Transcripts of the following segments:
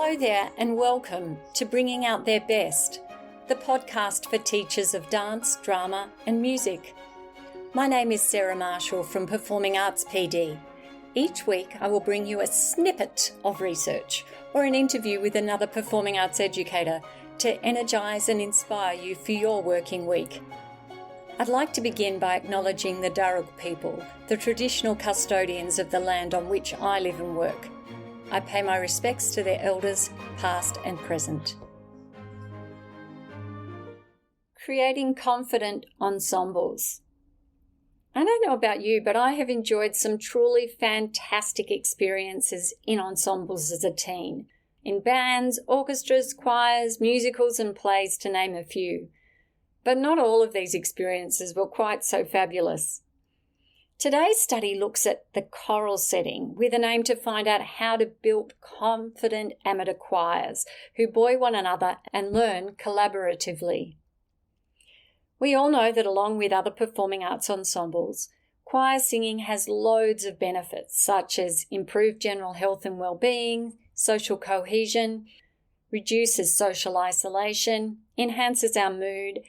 Hello there and welcome to Bringing Out Their Best, the podcast for teachers of dance, drama and music. My name is Sarah Marshall from Performing Arts PD. Each week I will bring you a snippet of research or an interview with another performing arts educator to energise and inspire you for your working week. I'd like to begin by acknowledging the Darug people, the traditional custodians of the land on which I live and work. I pay my respects to their elders, past and present. Creating confident ensembles. I don't know about you, but I have enjoyed some truly fantastic experiences in ensembles as a teen, in bands, orchestras, choirs, musicals and plays, to name a few. But not all of these experiences were quite so fabulous. Today's study looks at the choral setting with an aim to find out how to build confident amateur choirs who buoy one another and learn collaboratively. We all know that along with other performing arts ensembles, choir singing has loads of benefits such as improved general health and well-being, social cohesion, reduces social isolation, enhances our mood.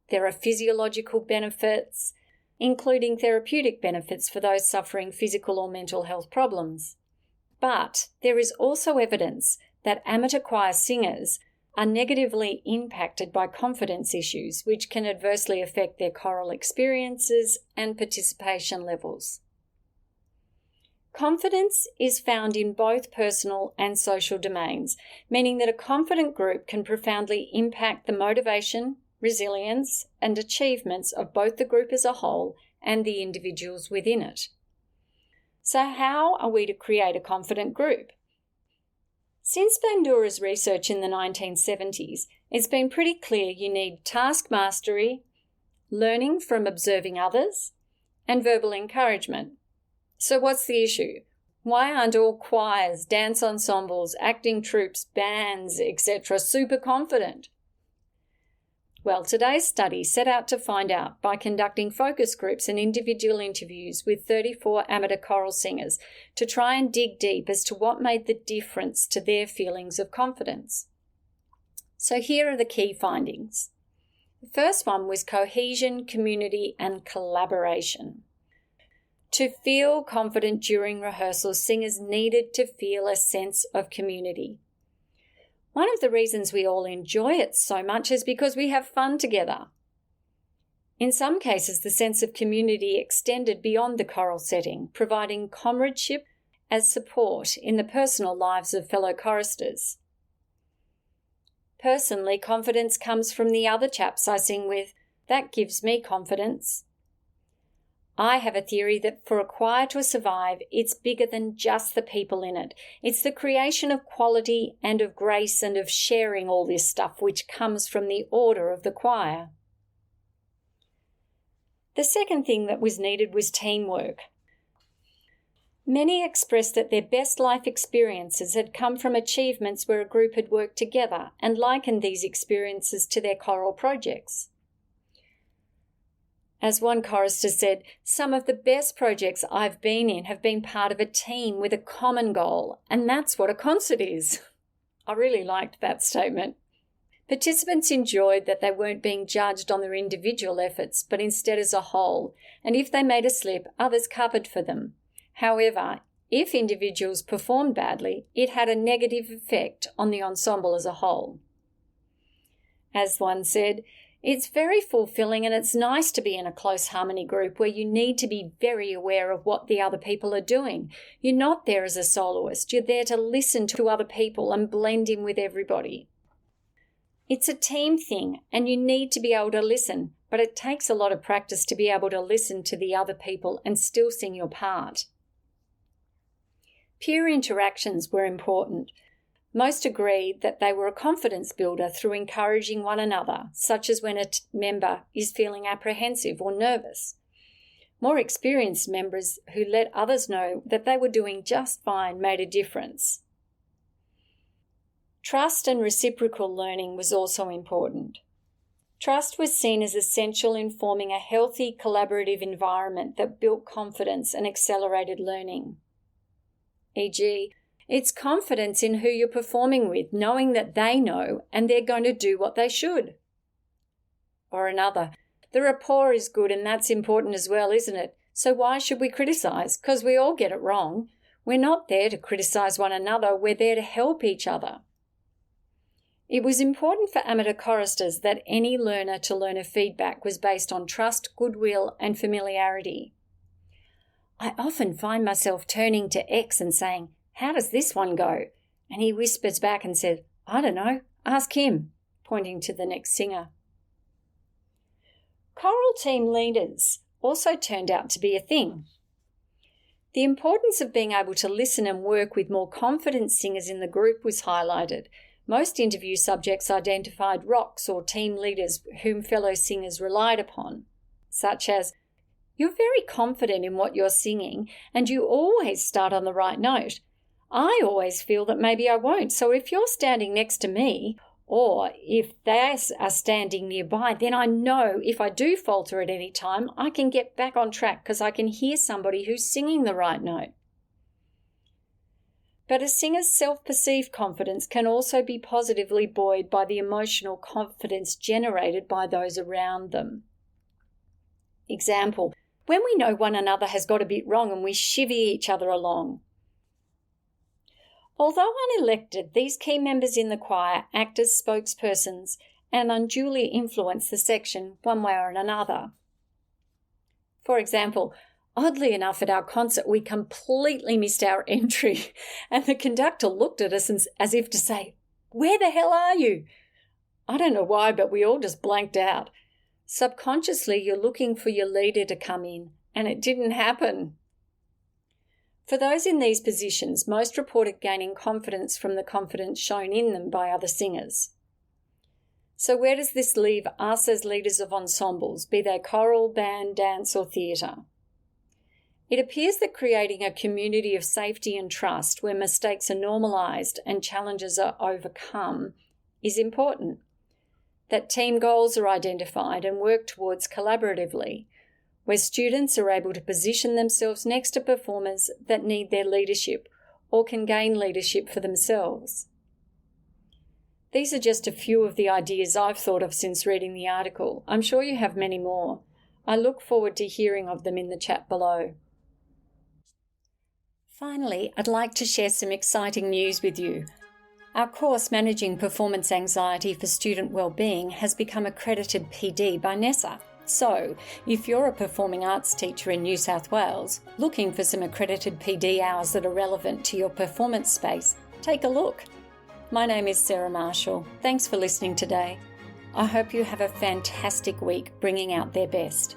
There are physiological benefits, including therapeutic benefits for those suffering physical or mental health problems. But there is also evidence that amateur choir singers are negatively impacted by confidence issues, which can adversely affect their choral experiences and participation levels. Confidence is found in both personal and social domains, meaning that a confident group can profoundly impact the motivation, resilience, and achievements of both the group as a whole and the individuals within it. So how are we to create a confident group? Since Bandura's research in the 1970s, it's been pretty clear you need task mastery, learning from observing others, and verbal encouragement. So what's the issue? Why aren't all choirs, dance ensembles, acting troupes, bands, etc. super confident? Well, today's study set out to find out by conducting focus groups and individual interviews with 34 amateur choral singers to try and dig deep as to what made the difference to their feelings of confidence. So here are the key findings. The first one was cohesion, community, and collaboration. To feel confident during rehearsals, singers needed to feel a sense of community. One of the reasons we all enjoy it so much is because we have fun together. In some cases, the sense of community extended beyond the choral setting, providing comradeship as support in the personal lives of fellow choristers. Personally, confidence comes from the other chaps I sing with. That gives me confidence. I have a theory that for a choir to survive, it's bigger than just the people in it. It's the creation of quality and of grace and of sharing all this stuff which comes from the order of the choir. The second thing that was needed was teamwork. Many expressed that their best life experiences had come from achievements where a group had worked together and likened these experiences to their choral projects. As one chorister said, some of the best projects I've been in have been part of a team with a common goal, and that's what a concert is. I really liked that statement. Participants enjoyed that they weren't being judged on their individual efforts, but instead as a whole, and if they made a slip, others covered for them. However, if individuals performed badly, it had a negative effect on the ensemble as a whole. As one said, it's very fulfilling and it's nice to be in a close harmony group where you need to be very aware of what the other people are doing. You're not there as a soloist. You're there to listen to other people and blend in with everybody. It's a team thing and you need to be able to listen, but it takes a lot of practice to be able to listen to the other people and still sing your part. Peer interactions were important. Most agreed that they were a confidence builder through encouraging one another, such as when a member is feeling apprehensive or nervous. More experienced members who let others know that they were doing just fine made a difference. Trust and reciprocal learning was also important. Trust was seen as essential in forming a healthy collaborative environment that built confidence and accelerated learning. E.g., It's confidence in who you're performing with, knowing that they know and they're going to do what they should. Or another, the rapport is good and that's important as well, isn't it? So why should we criticise? Because we all get it wrong. We're not there to criticise one another, we're there to help each other. It was important for amateur choristers that any learner-to-learner feedback was based on trust, goodwill, and familiarity. I often find myself turning to X and saying, "How does this one go?" And he whispers back and says, "I don't know, ask him," pointing to the next singer. Choral team leaders also turned out to be a thing. The importance of being able to listen and work with more confident singers in the group was highlighted. Most interview subjects identified rocks or team leaders whom fellow singers relied upon, such as, "You're very confident in what you're singing and you always start on the right note. I always feel that maybe I won't, so if you're standing next to me, or if they are standing nearby, then I know if I do falter at any time, I can get back on track because I can hear somebody who's singing the right note." But a singer's self-perceived confidence can also be positively buoyed by the emotional confidence generated by those around them. Example, when we know one another has got a bit wrong and we chivvy each other along. Although unelected, these key members in the choir act as spokespersons and unduly influence the section one way or another. For example, oddly enough, at our concert, we completely missed our entry, and the conductor looked at us as if to say, "Where the hell are you?" I don't know why, but we all just blanked out. Subconsciously, you're looking for your leader to come in, and it didn't happen. For those in these positions, most reported gaining confidence from the confidence shown in them by other singers. So where does this leave us as leaders of ensembles, be they choral, band, dance, or theatre? It appears that creating a community of safety and trust where mistakes are normalised and challenges are overcome is important. That team goals are identified and worked towards collaboratively, where students are able to position themselves next to performers that need their leadership or can gain leadership for themselves. These are just a few of the ideas I've thought of since reading the article. I'm sure you have many more. I look forward to hearing of them in the chat below. Finally, I'd like to share some exciting news with you. Our course, Managing Performance Anxiety for Student Wellbeing, has become accredited PD by NESA. So, if you're a performing arts teacher in New South Wales looking for some accredited PD hours that are relevant to your performance space, take a look. My name is Sarah Marshall. Thanks for listening today. I hope you have a fantastic week bringing out their best.